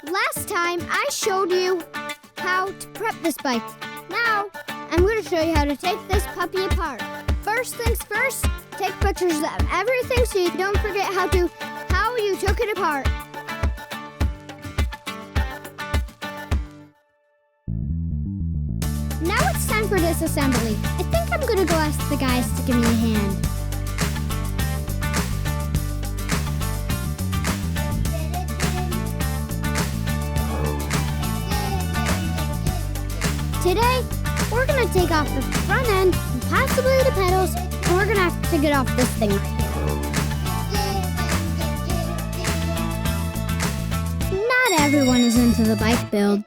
Last time I showed you how to prep this bike. Now I'm going to show you how to take this puppy apart. First things first, take pictures of everything so you don't forget how you took it apart. Now it's time for disassembly. I think I'm going to go ask the guys to give me a hand. Today, we're going to take off the front end and possibly the pedals, and we're going to have to get off this thing right here. Not everyone is into the bike build.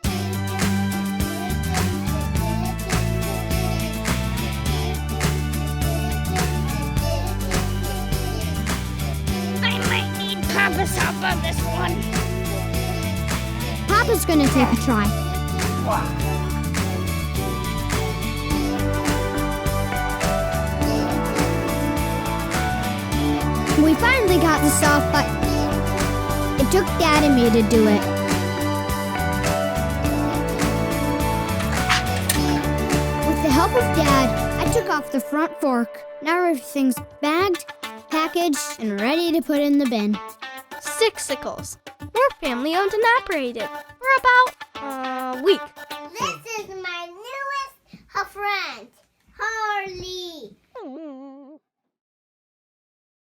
I might need Papa's help on this one. Papa's going to take a try. We finally got this off, but it took Dad and me to do it. With the help of Dad, I took off the front fork. Now everything's bagged, packaged, and ready to put in the bin. Sixicles. We're family owned and operated. We're about a week. This is my newest friend, Harley.